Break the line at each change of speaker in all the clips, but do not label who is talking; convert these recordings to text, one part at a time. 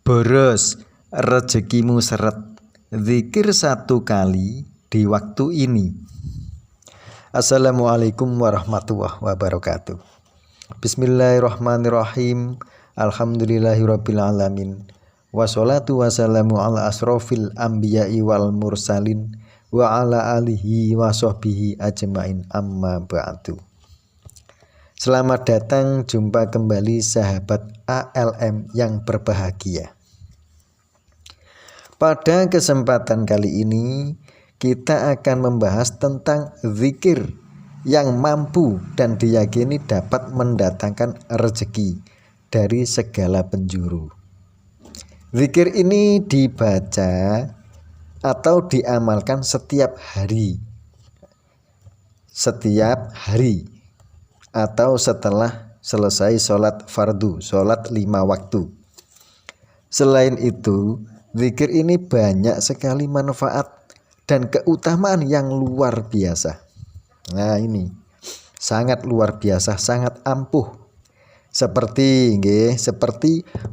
Boros, rezekimu seret. Zikir 1 kali di waktu ini. Assalamualaikum warahmatullahi wabarakatuh. Bismillahirrahmanirrahim. Alhamdulillahirabbil alamin. Wassalatu wassalamu ala asrofil anbiya'i wal mursalin wa ala alihi wa sahbihi ajmain, amma ba'du. Selamat datang, jumpa kembali sahabat ALM yang berbahagia. Pada kesempatan kali ini kita akan membahas tentang zikir yang mampu dan diyakini dapat mendatangkan rezeki dari segala penjuru. Zikir ini dibaca atau diamalkan setiap hari atau setelah selesai sholat fardu, sholat 5 waktu. Selain itu, zikir ini banyak sekali manfaat dan keutamaan yang luar biasa. Nah, ini sangat luar biasa, sangat ampuh. Seperti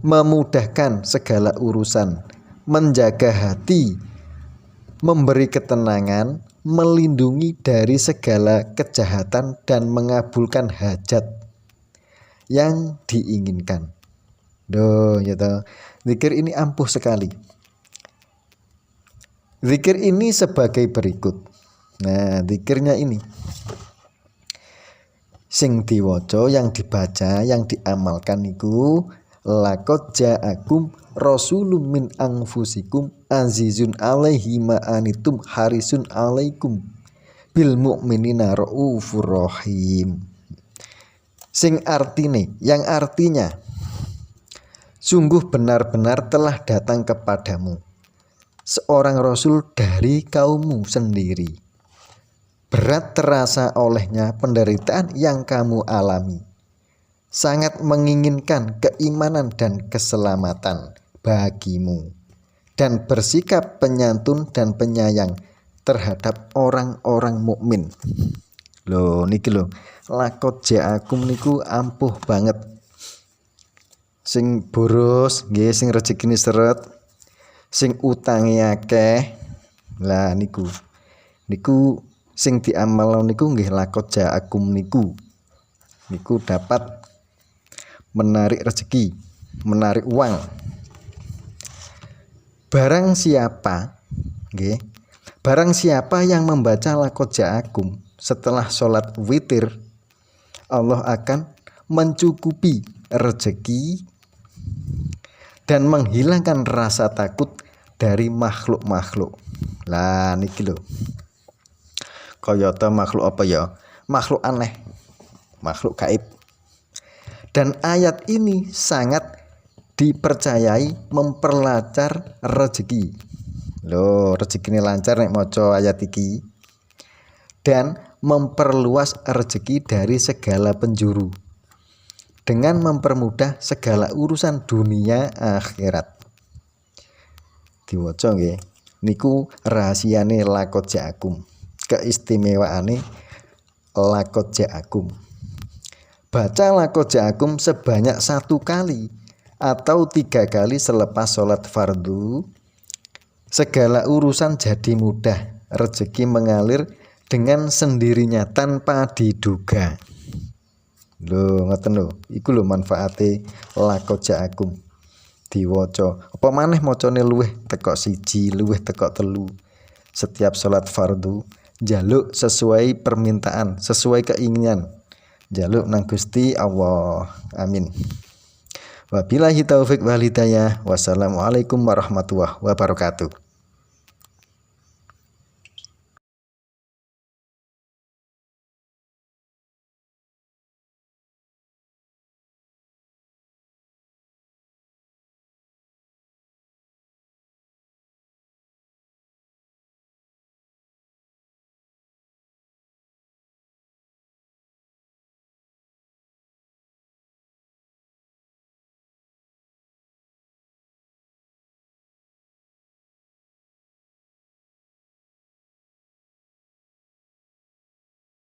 memudahkan segala urusan, menjaga hati, memberi ketenangan, melindungi dari segala kejahatan dan mengabulkan hajat yang diinginkan. Zikir ini ampuh sekali. Zikir ini sebagai berikut. Nah, zikirnya ini sing diwaca, yang dibaca, yang diamalkan niku laqad ja'akum rasulun min anfusikum azizun alaihi ma anitum harisun alaikum bil mu'minina raufur rahim. Yang artinya sungguh benar-benar telah datang kepadamu seorang rasul dari kaummu sendiri. Berat terasa olehnya penderitaan yang kamu alami. Sangat menginginkan keimanan dan keselamatan bagimu. Dan bersikap penyantun dan penyayang terhadap orang-orang mukmin. Niki laqad ja'akum niku ampuh banget. Sing boros nggih, sing rezekine seret, sing utange akeh. Lah niku sing diamal niku nggih laqad ja'akum niku dapat menarik rezeki, menarik uang. Barang siapa yang membaca laqad ja'akum setelah sholat witir, Allah akan mencukupi rezeki dan menghilangkan rasa takut dari makhluk-makhluk. Lah niki lho. Kayata makhluk apa ya? Makhluk aneh, makhluk gaib. Dan ayat ini sangat dipercayai memperlancar rezeki. Rezekine lancar nek maca ayat iki. Dan memperluas rezeki dari segala penjuru. Dengan mempermudah segala urusan dunia akhirat. Diwaca nggih. Niku rahasiane laqad ja'akum. Keistimewaane laqad ja'akum. Baca laqad ja'akum sebanyak 1 kali atau 3 kali selepas sholat fardu. Segala urusan jadi mudah. Rezeki mengalir dengan sendirinya tanpa diduga. Ngoten lho, iku lho manfaate laqad ja'akum diwaca. Apa maneh macane luwih teko 1, luwih teko 3 setiap salat fardu, njaluk sesuai permintaan, sesuai keinginan. Njaluk nang Gusti Allah. Amin. Wabillahi taufik wal hidayah. Wassalamualaikum warahmatullahi wabarakatuh.